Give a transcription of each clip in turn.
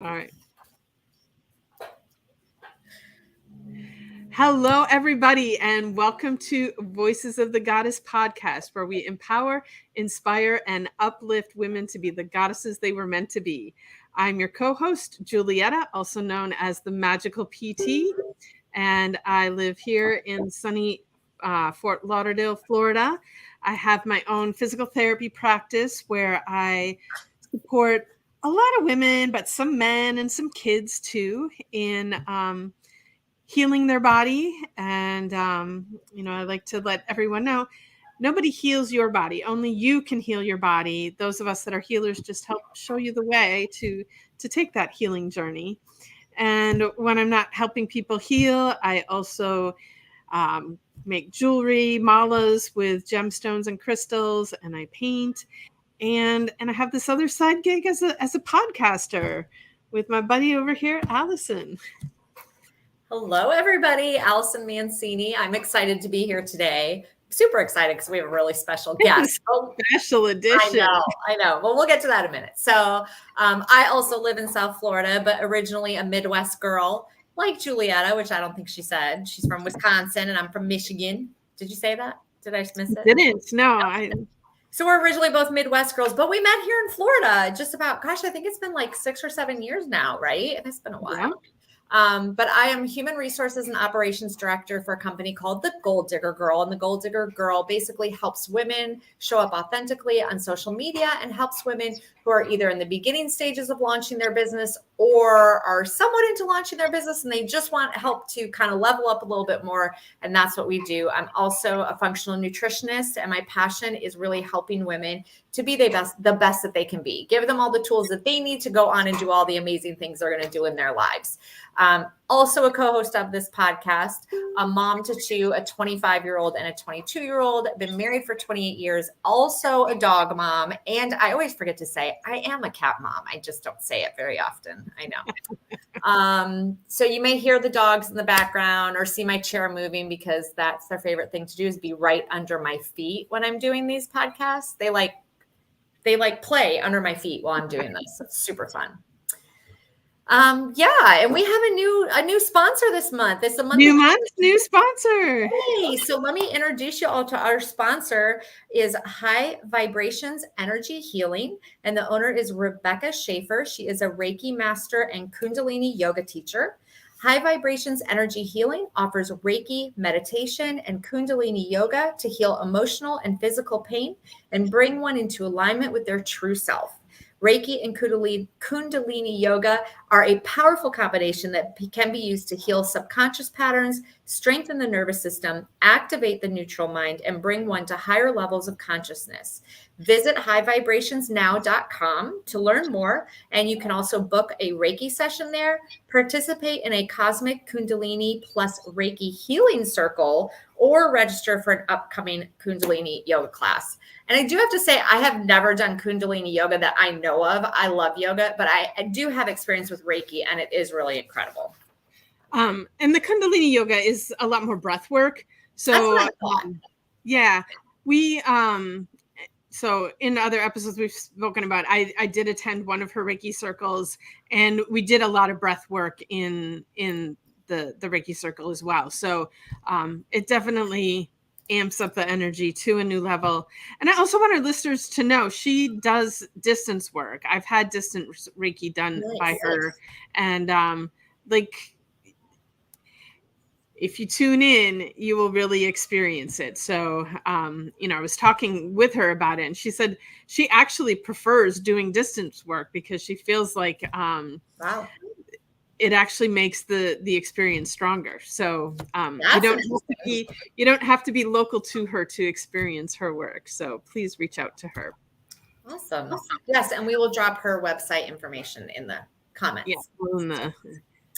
All right. Hello, everybody, and welcome to Voices of the Goddess podcast, where we empower, inspire, and uplift women to be the goddesses they were meant to be. I'm your co-host, Julietta, also known as the Magical PT, and I live here in sunny Fort Lauderdale, Florida. I have my own physical therapy practice where I support a lot of women, but some men and some kids too, in healing their body. And, I like to let everyone know nobody heals your body. Only you can heal your body. Those of us that are healers just help show you the way to take that healing journey. And when I'm not helping people heal, I also make jewelry, malas with gemstones and crystals, and I paint. And I have this other side gig as a podcaster with my buddy over here, Allison. Hello, everybody. Allison Mancini. I'm excited to be here today. Super excited because we have a really special guest. Special edition. I know. Well, we'll get to that in a minute. So I also live in South Florida, but originally a Midwest girl like Julietta, which I don't think she said. She's from Wisconsin and I'm from Michigan. Did you say that? Did I miss it? Didn't. No. So we're originally both Midwest girls, but we met here in Florida just about, I think it's been like 6 or 7 years now, right? It's been a while. Yeah. But I am human resources and operations director for a company called the Gold Digger Girl. And the Gold Digger Girl basically helps women show up authentically on social media and helps women who are either in the beginning stages of launching their business or are somewhat into launching their business and they just want help to kind of level up a little bit more. And that's what we do. I'm also a functional nutritionist, and my passion is really helping women to be the best that they can be. Give them all the tools that they need to go on and do all the amazing things they're going to do in their lives. Also a co-host of this podcast, a mom to two, a 25-year-old and a 22-year-old. I've been married for 28 years, also a dog mom. And I always forget to say, I am a cat mom. I just don't say it very often. I know. So you may hear the dogs in the background or see my chair moving because that's their favorite thing to do is be right under my feet when I'm doing these podcasts. They play under my feet while I'm doing this. It's super fun. And we have a new sponsor this month. It's a month. New sponsor. Hey, so let me introduce you all to our sponsor is High Vibrations Energy Healing. And the owner is Rebecca Schaefer. She is a Reiki master and Kundalini yoga teacher. High Vibrations Energy Healing offers Reiki, meditation, and Kundalini yoga to heal emotional and physical pain and bring one into alignment with their true self. Reiki and Kundalini yoga are a powerful combination that can be used to heal subconscious patterns, strengthen the nervous system, activate the neutral mind, and bring one to higher levels of consciousness. Visit highvibrationsnow.com to learn more, and you can also book a Reiki session there, participate in a Cosmic Kundalini plus Reiki healing circle, or register for an upcoming Kundalini yoga class. And I do have to say, I have never done Kundalini yoga that I know of. I love yoga, but I do have experience with Reiki, and it is really incredible. And the Kundalini yoga is a lot more breath work. So, that's what I thought. Yeah, we, so in other episodes we've spoken about, I did attend one of her Reiki circles, and we did a lot of breath work in the Reiki circle as well. So it definitely amps up the energy to a new level. And I also want our listeners to know she does distance work. I've had distance Reiki done by her. And if you tune in, you will really experience it. So, I was talking with her about it, and she said she actually prefers doing distance work because she feels like it actually makes the experience stronger. So you don't have to be local to her to experience her work. So please reach out to her. Awesome. Yes, and we will drop her website information in the comments. Yeah,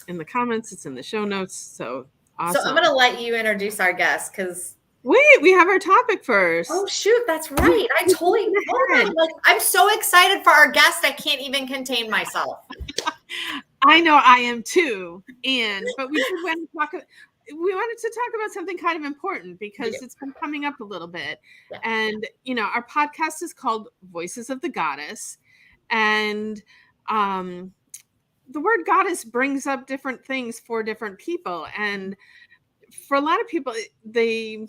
in the comments, it's in the show notes. So awesome. So I'm going to let you introduce our guest because we have our topic first. Oh shoot, that's right. I totally I'm so excited for our guest. I can't even contain myself. I know I am too. But we wanted to talk about something kind of important because it's been coming up a little bit. Yeah. And, our podcast is called Voices of the Goddess. And the word goddess brings up different things for different people. And for a lot of people, they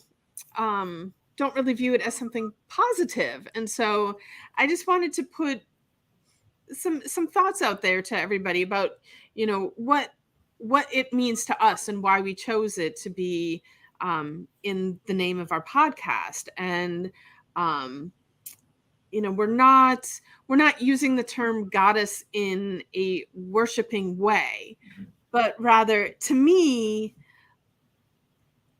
don't really view it as something positive. And so I just wanted to put some thoughts out there to everybody about, what it means to us and why we chose it to be in the name of our podcast. And we're not using the term goddess in a worshiping way, but rather, to me,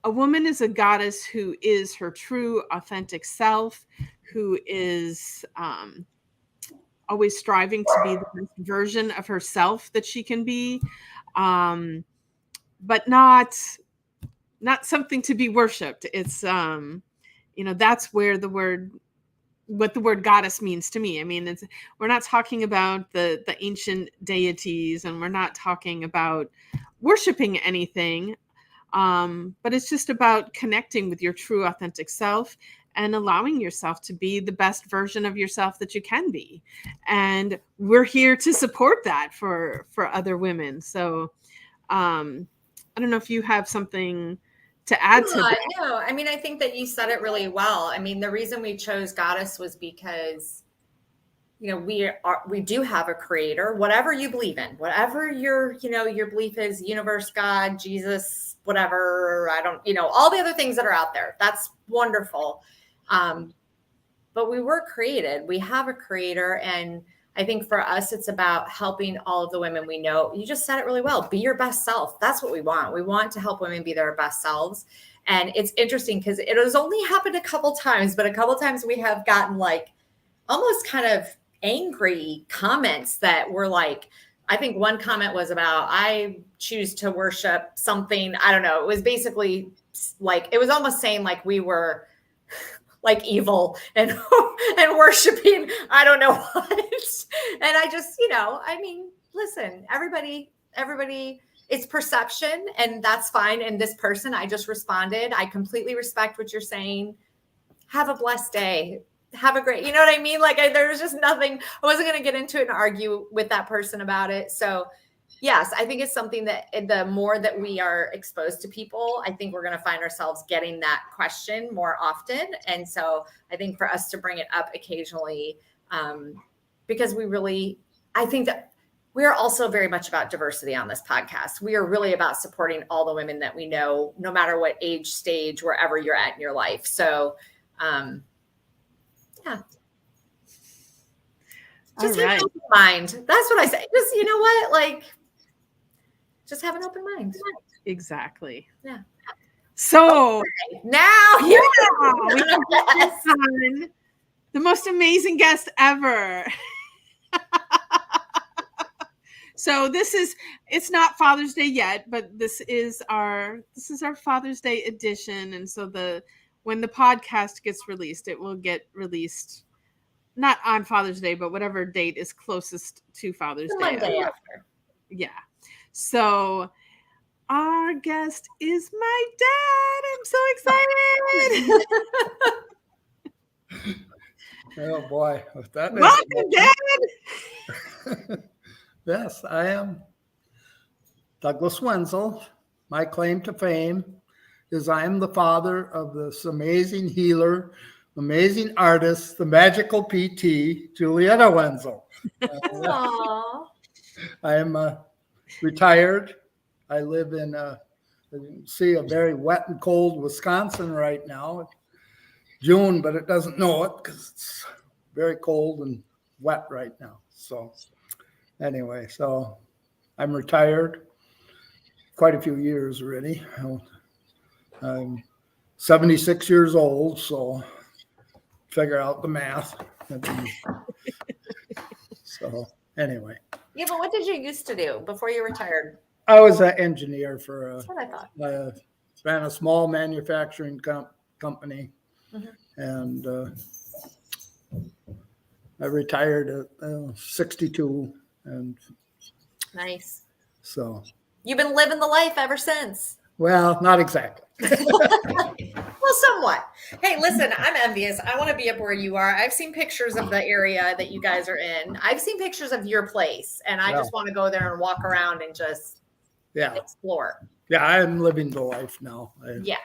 a woman is a goddess who is her true, authentic self, who is always striving to be the best version of herself that she can be, but not something to be worshipped. It's that's where what the word goddess means to me. I mean, we're not talking about the ancient deities, and we're not talking about worshiping anything. But it's just about connecting with your true, authentic self and allowing yourself to be the best version of yourself that you can be. And we're here to support that for other women. So I don't know if you have something to add to that. No, I mean, I think that you said it really well. I mean, the reason we chose goddess was because, we do have a creator, whatever you believe in, whatever your belief is, universe, God, Jesus, whatever, all the other things that are out there. That's wonderful. But we were created. We have a creator. And I think for us, it's about helping all of the women we know. You just said it really well. Be your best self. That's what we want. We want to help women be their best selves. And it's interesting because it has only happened a couple times, but a couple times we have gotten like almost kind of angry comments that were like, I think one comment was about, I choose to worship something. I don't know. It was basically like, it was almost saying like we were like evil and worshiping, I don't know what. And I just, listen, everybody, it's perception, and that's fine. And this person, I just responded, I completely respect what you're saying. Have a blessed day. Have a great, you know what I mean? Like there was just nothing, I wasn't going to get into it and argue with that person about it. So yes, I think it's something that the more that we are exposed to people, I think we're going to find ourselves getting that question more often. And so I think for us to bring it up occasionally, because I think that we are also very much about diversity on this podcast. We are really about supporting all the women that we know, no matter what age, stage, wherever you're at in your life. So, yeah. Just have an open mind. That's what I say. Just, you know what? Like, just have an open mind. Exactly. Yeah. So now we can on the most amazing guest ever. So it's not Father's Day yet, but this is our Father's Day edition. And so when the podcast gets released, it will get released not on Father's Day, but whatever date is closest to Father's Day. Monday after. Yeah. So our guest is my dad. I'm so excited. Oh boy. Welcome, Dad. Yes, I am Douglas Wenzel. My claim to fame is I am the father of this amazing healer, amazing artist, the magical PT, Julietta Wenzel. Aww. I am retired. I live in you see a very wet and cold Wisconsin right now. June, but it doesn't know it because it's very cold and wet right now. So anyway, so I'm retired quite a few years already. I'm 76 years old, so figure out the math. So anyway. Yeah, but what did you used to do before you retired? I was an engineer for That's what I thought. Ran a small manufacturing company, and I retired at 62. And nice. So you've been living the life ever since. Well, not exactly. Well, somewhat. Hey, listen, I'm envious. I want to be up where you are. I've seen pictures of the area that you guys are in. I've seen pictures of your place, and I just want to go there and walk around and just explore. Yeah, I'm living the life now. Yeah.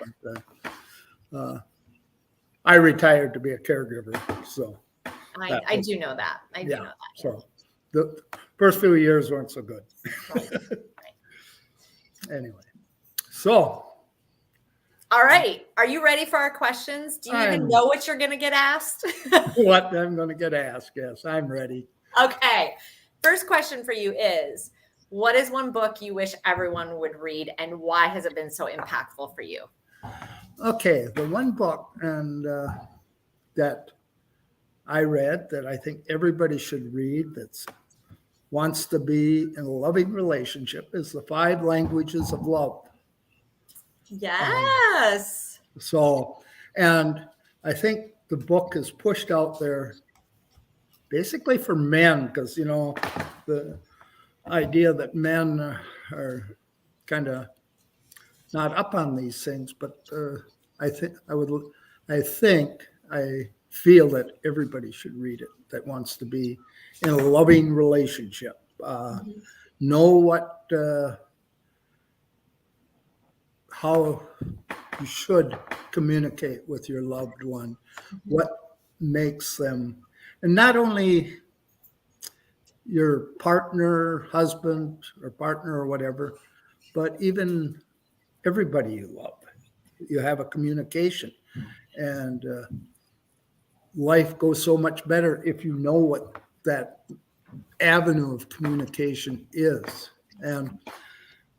I retired to be a caregiver, so. I do know that. I do know that. So the first few years weren't so good. Right. Anyway, so. All right. Are you ready for our questions? Do you even know what you're going to get asked? What I'm going to get asked. Yes, I'm ready. Okay. First question for you is, what is one book you wish everyone would read, and why has it been so impactful for you? Okay. The one book that I read that I think everybody should read that wants to be in a loving relationship is The 5 Languages of Love. Yes. And I think the book is pushed out there basically for men, because, the idea that men are kind of not up on these things, but I feel that everybody should read it that wants to be in a loving relationship. Know what how you should communicate with your loved one, what makes them, and not only your partner, husband or partner or whatever, but even everybody you love. You have a communication, and life goes so much better if you know what that avenue of communication is. And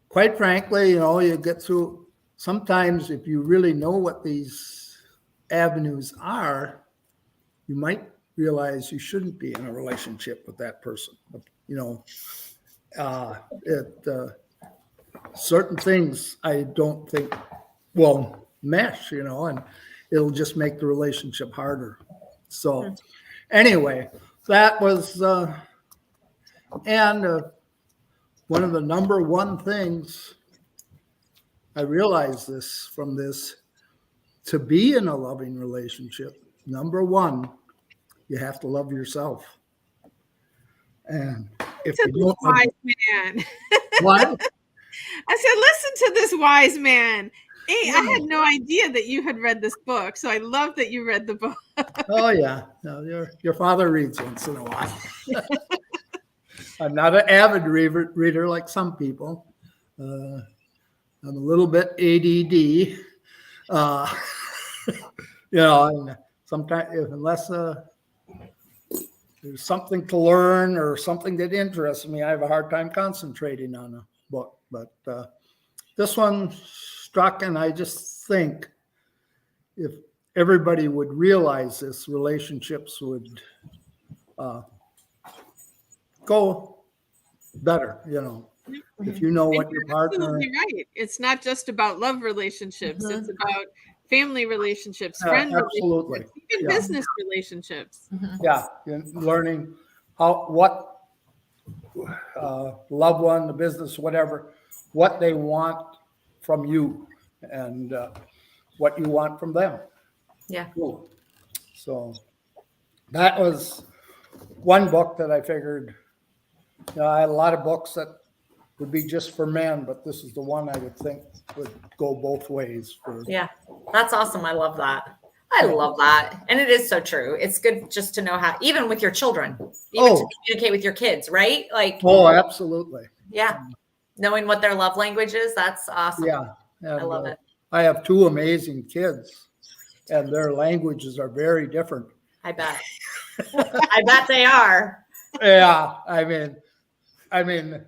quite frankly, you get through. Sometimes if you really know what these avenues are, you might realize you shouldn't be in a relationship with that person. Certain things I don't think will mesh, and it'll just make the relationship harder. So anyway, that was, and one of the number one things I realized from this, to be in a loving relationship, number one, you have to love yourself. And if you don't, wise man. What? I said, listen to this wise man. Hey, I had no idea that you had read this book, so I love that you read the book. Oh yeah, no, your father reads once in a while. I'm not an avid reader like some people. I'm a little bit ADD, and sometimes unless there's something to learn or something that interests me, I have a hard time concentrating on a book. But this one struck, and I just think if everybody would realize this, relationships would go better, if you know what your partner. Right. It's not just about love relationships. It's about family relationships, friend relationships, even business relationships. Yeah, learning what loved one, the business, whatever, what they want from you and what you want from them. Yeah. Cool. So that was one book that I figured. I had a lot of books that would be just for men, but this is the one I would think would go both ways. Yeah, that's awesome. I love that. I love that. And it is so true. It's good just to know how, even with your children, to communicate with your kids, right? Absolutely. Yeah. Knowing what their love language is, that's awesome. Yeah. And, I love it. I have 2 amazing kids, and their languages are very different. I bet. I bet they are. Yeah. I mean,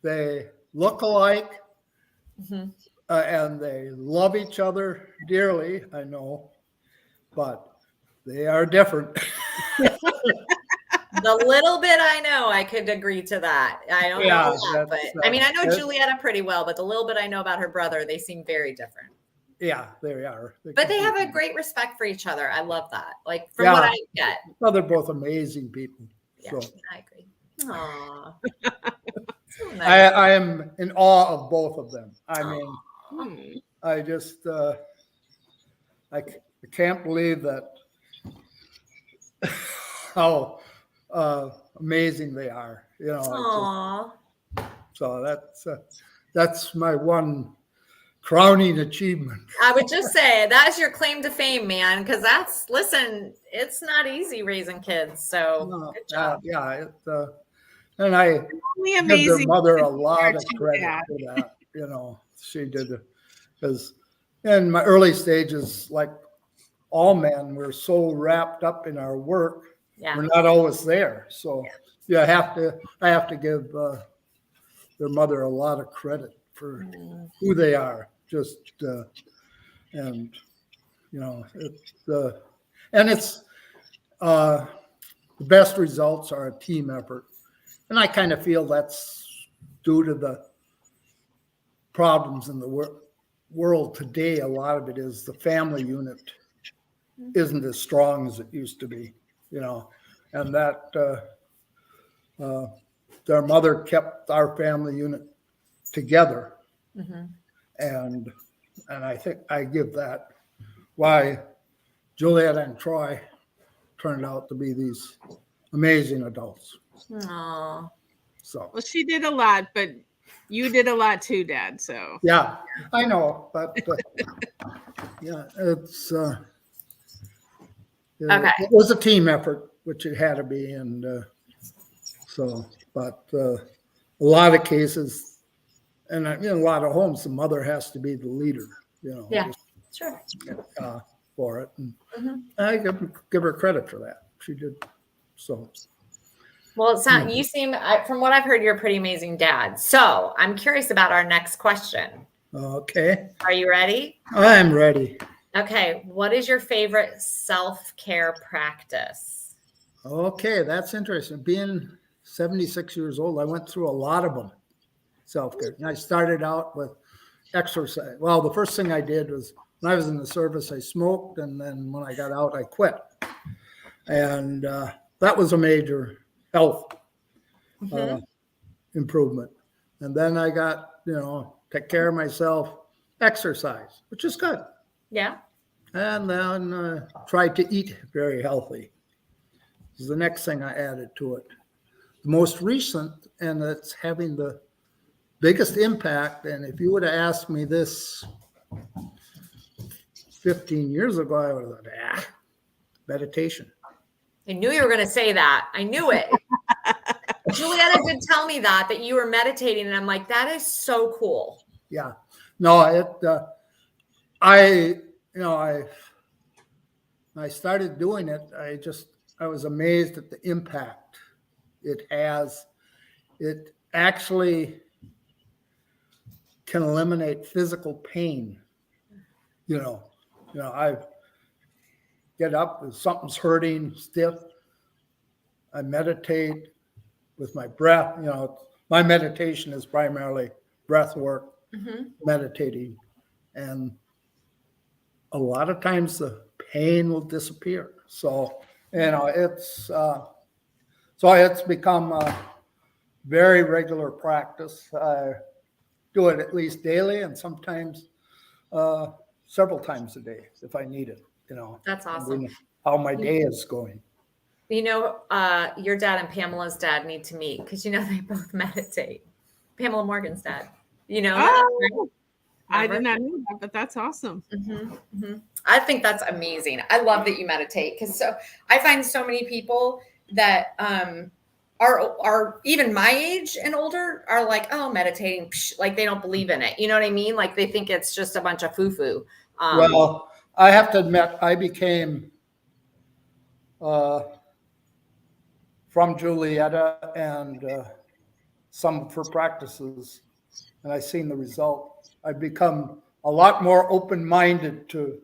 they look alike, and they love each other dearly, I know, but they are different. The little bit I know, I could agree to that. I don't know that, but I know Julietta pretty well, but the little bit I know about her brother, they seem very different. Yeah, they are. But they have a great respect for each other. I love that. Like from what I get. Well, they're both amazing people. Yeah, so. I agree. Aww. So nice. I am in awe of both of them. I just, I can't believe that how amazing they are. Aww. So that's my one crowning achievement. I would just say that's your claim to fame, man, because it's not easy raising kids. So good job. And I Only give their amazing. mother a lot of to credit dad. for that. She did it because in my early stages, like all men, we're so wrapped up in our work, we're not always there. So I have to give their mother a lot of credit for who they are. And it's the best results are a team effort. And I kind of feel that's due to the problems in the world today. A lot of it is the family unit isn't as strong as it used to be, and that their mother kept our family unit together. And I think I give that why Julietta and Troy turned out to be these amazing adults. Aww. So Well, she did a lot, but you did a lot too, Dad. So yeah, I know, but it's it was a team effort, which it had to be, and but a lot of cases, and in a lot of homes, the mother has to be the leader. Yeah, sure. For it, and I give her credit for that. She did so. Well, you seem, from what I've heard, you're a pretty amazing dad. So I'm curious about our next question. Okay. Are you ready? I'm ready. Okay. What is your favorite self-care practice? Okay, that's interesting. Being 76 years old, I went through a lot of them. Self-care. And I started out with exercise. Well, the first thing I did was when I was in the service, I smoked, and then when I got out, I quit. And that was a major health improvement. And then I got, take care of myself, exercise, which is good. Yeah. And then tried to eat very healthy. This is the next thing I added to it. The most recent, and it's having the biggest impact, and if you would have asked me this 15 years ago, I would have said, meditation. I knew you were going to say that. I knew it. Julietta did tell me that you were meditating, and I'm like, that is so cool. Yeah. No, I started doing it. I was amazed at the impact it has. It actually can eliminate physical pain. I get up, if something's hurting, stiff. I meditate with my breath. My meditation is primarily breath work, meditating. And a lot of times the pain will disappear. So, it's become a very regular practice. I do it at least daily, and sometimes several times a day if I need it. That's awesome. How my day is going. Your dad and Pamela's dad need to meet because they both meditate. Pamela Morgan's dad. Oh, I did not know that, but that's awesome. I think that's amazing. I love that you meditate because I find so many people that are even my age and older are like, oh, meditating, like they don't believe in it. You know what I mean? Like they think it's just a bunch of foo-foo. Well, I have to admit, I became from Julietta and some of her practices, and I've seen the result. I've become a lot more open-minded to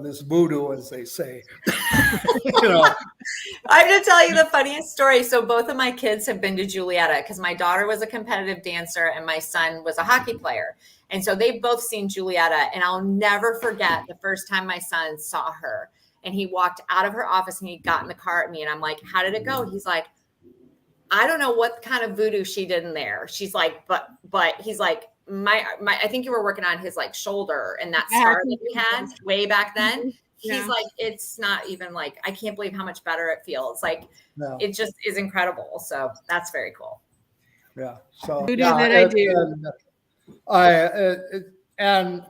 this voodoo, as they say. I'm going to tell you the funniest story. So both of my kids have been to Julietta because my daughter was a competitive dancer and my son was a hockey player. And so they've both seen Julietta. And I'll never forget the first time my son saw her. And he walked out of her office and he got in the car at me. And I'm like, how did it go? He's like, I don't know what kind of voodoo she did in there. She's like, but he's like, I think you were working on his like shoulder and that scar that we had way back then. He's like, it's not even like, I can't believe how much better it feels. Like it just is incredible. So that's very cool. Yeah. So that I do. And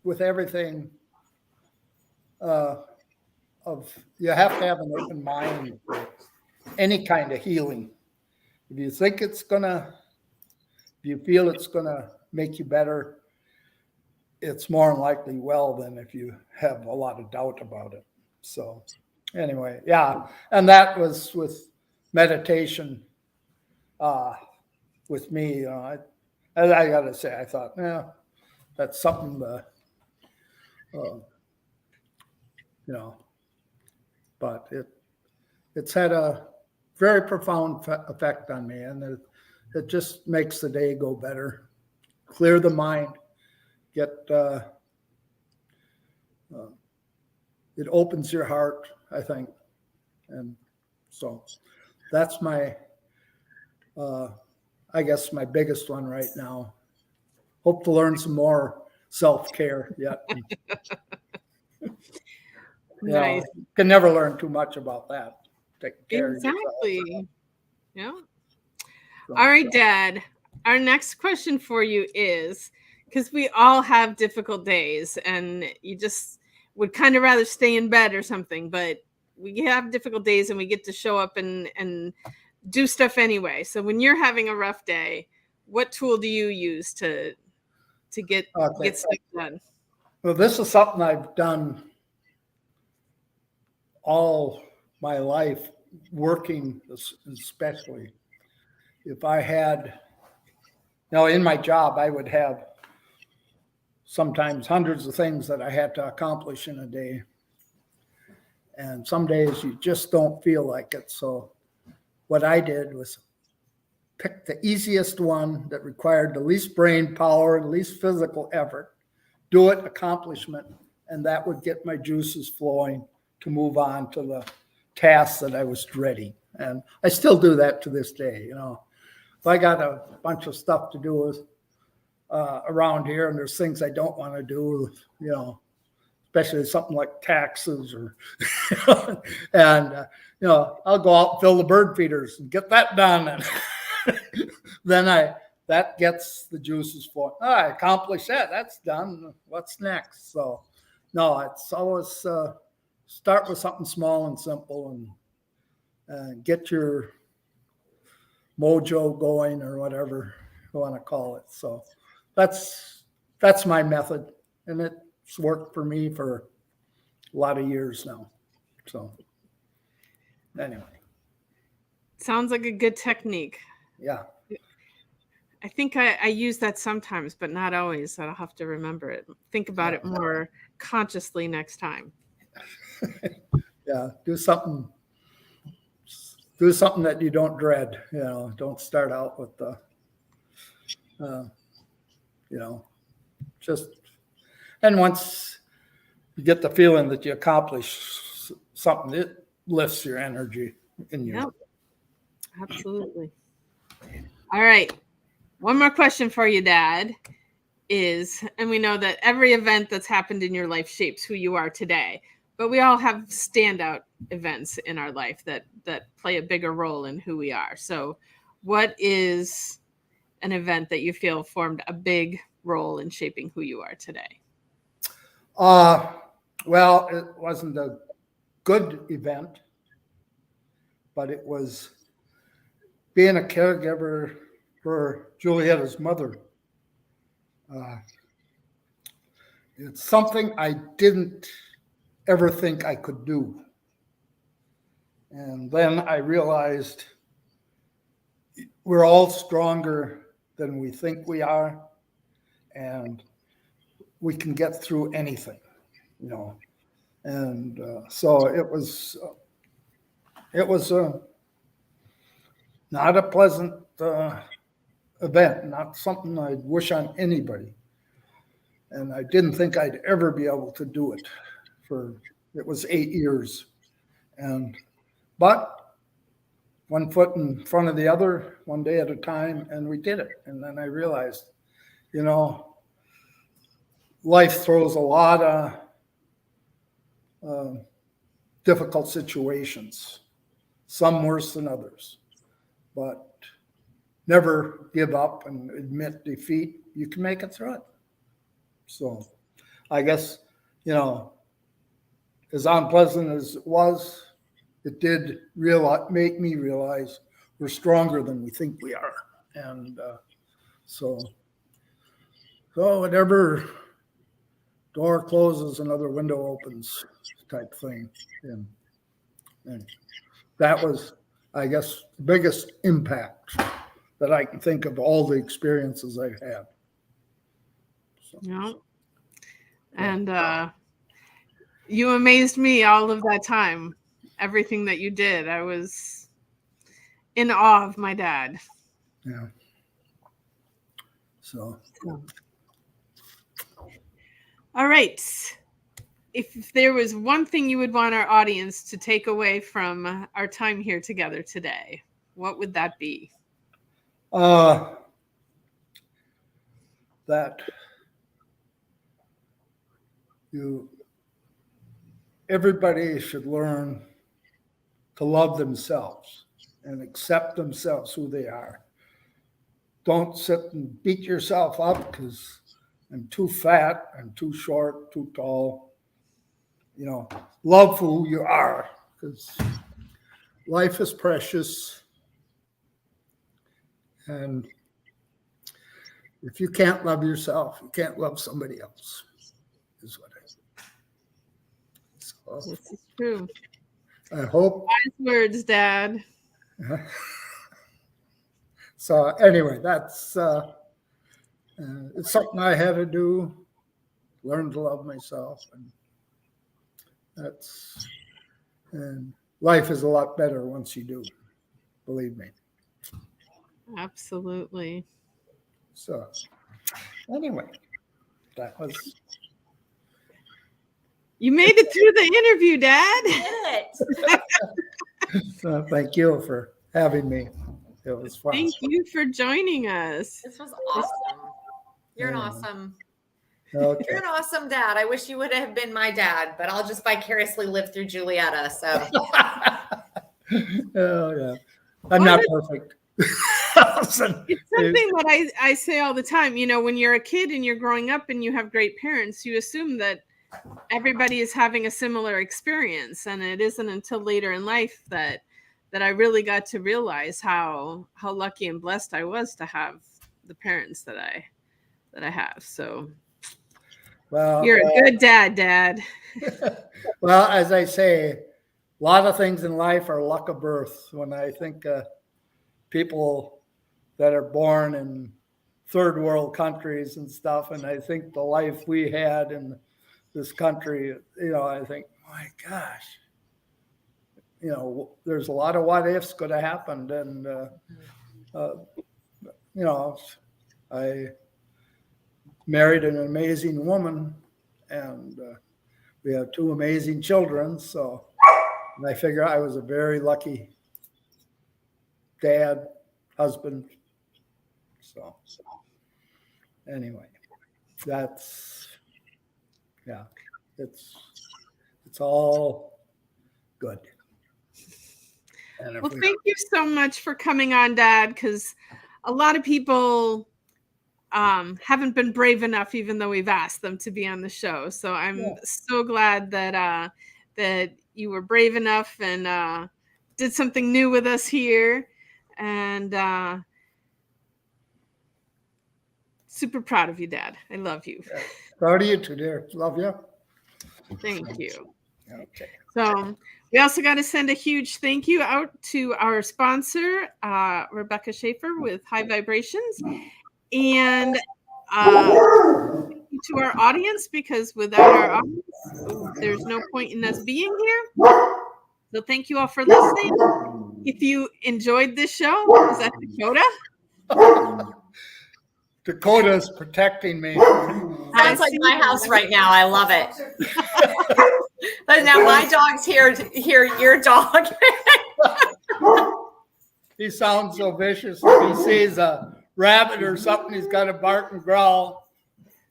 with everything, you have to have an open mind for any kind of healing. If you think if you feel it's gonna make you better, it's more than likely than if you have a lot of doubt about it. So anyway, and that was with meditation. With me, I gotta say, I thought, that's something but it's had a very profound effect on me, and it just makes the day go better, clear the mind, get it opens your heart, I think. And so that's my I guess my biggest one right now. Hope to learn some more self-care yet. Nice. Can never learn too much about that. Taking care Exactly. of yourself. Yeah. So, All right, Dad. Our next question for you is, because we all have difficult days and you just would kind of rather stay in bed or something, but we have difficult days and we get to show up and do stuff anyway. So when you're having a rough day, what tool do you use to get stuff done? Well, this is something I've done all my life, working especially. If I had, in my job, I would have sometimes hundreds of things that I had to accomplish in a day. And some days you just don't feel like it. So what I did was pick the easiest one that required the least brain power, the least physical effort, do it, accomplishment, and that would get my juices flowing to move on to the tasks that I was dreading. And I still do that to this day. If I got a bunch of stuff to do around here and there's things I don't want to do, especially something like taxes or, and, I'll go out and fill the bird feeders and get that done. And then that gets the juices flowing. I accomplished that. That's done. What's next? So, no, it's always start with something small and simple and get your mojo going or whatever you want to call it. So that's my method, and it's worked for me for a lot of years now. So anyway. Sounds like a good technique. Yeah. I think I use that sometimes, but not always. So I'll have to remember it. Think about it more consciously next time. Yeah, do something that you don't dread. Don't start out with the, just. And once you get the feeling that you accomplish something, it lifts your energy in you. Yep. Absolutely. All right. One more question for you, Dad, and we know that every event that's happened in your life shapes who you are today, but we all have standout events in our life that play a bigger role in who we are. So what is an event that you feel formed a big role in shaping who you are today? Well, it wasn't a good event, but it was being a caregiver for Julietta's mother. It's something I didn't ever think I could do. And then I realized we're all stronger than we think we are, and we can get through anything, And so it was not a pleasant event, not something I'd wish on anybody. And I didn't think I'd ever be able to do it it was 8 years. But one foot in front of the other, one day at a time, and we did it. And then I realized you know, life throws a lot of difficult situations, some worse than others, but never give up and admit defeat. You can make it through it. So I guess, you know, as unpleasant as it was, it did make me realize we're stronger than we think we are. And so whatever door closes, another window opens type thing. And that was, I guess, the biggest impact that I can think of all the experiences I've had. So, Yeah. And you amazed me all of that time. Everything that you did. I was in awe of my dad. yeah. So. All right. If there was one thing you would want our audience to take away from our time here together today, what would that be? That everybody should learn to love themselves and accept themselves who they are. Don't sit and beat yourself up because I'm too fat, I'm too short, too tall. You know, love who you are, because life is precious. And if you can't love yourself, you can't love somebody else, is what I say. So, This is true. I hope. Wise words, Dad. So anyway, that's it's something I had to do, learn to love myself, and life is a lot better once you do, believe me. Absolutely. So anyway, that was. You made it through the interview, Dad. Did it. So thank you for having me. It was fun. Thank you for joining us. This was awesome. You're an Yeah. awesome. Okay. You're an awesome dad. I wish you would have been my dad, but I'll just vicariously live through Julietta. So. Oh yeah, I'm not perfect. It's something that I say all the time. You know, when you're a kid and you're growing up and you have great parents, you assume that everybody is having a similar experience, and it isn't until later in life that I really got to realize how lucky and blessed I was to have the parents that I have. So, Well, you're a good dad. Well, as I say, a lot of things in life are luck of birth. When I think people that are born in third world countries and stuff, and I think the life we had in this country, you know, I think, my gosh, you know, there's a lot of what ifs could have happened. And, you know, I married an amazing woman, and we have two amazing children. So I figure I was a very lucky dad, husband. So anyway, that's, yeah, it's all good. Well, thank you so much for coming on, Dad, because a lot of people haven't been brave enough, even though we've asked them to be on the show. So I'm so glad that that you were brave enough and did something new with us here, and super proud of you, Dad. I love you. Proud of you too, dear. Love you. Thank you. Okay. So we also got to send a huge thank you out to our sponsor, Rebecca Schaefer with High Vibrations. And thank you to our audience, because without our audience, there's no point in us being here. So thank you all for listening. If you enjoyed this show, is that Dakota? Dakota's protecting me. Sounds like my house right now. I love it. But now my dog's here to hear your dog. He sounds so vicious if he sees a rabbit or something, he's got to bark and growl.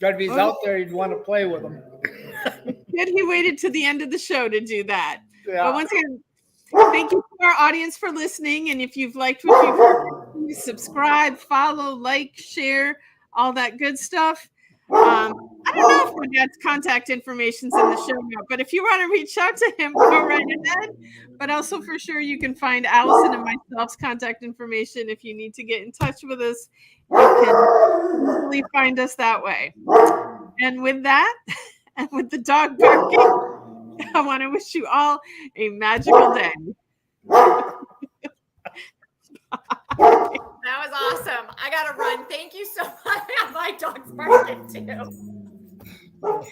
But if he's Oh. out there, you'd want to play with him. Good, he waited to the end of the show to do that. Yeah. But once again, thank you to our audience for listening. And if you've liked what you've heard, please subscribe, follow, like, share, all that good stuff. I don't know if my dad's contact information's in the show note, but if you want to reach out to him, go right ahead. But also for sure, you can find Allison and myself's contact information if you need to get in touch with us. You can easily find us that way. And with that, and with the dog barking, I want to wish you all a magical day. That was awesome. I gotta run. Thank you so much. My dog's barking too.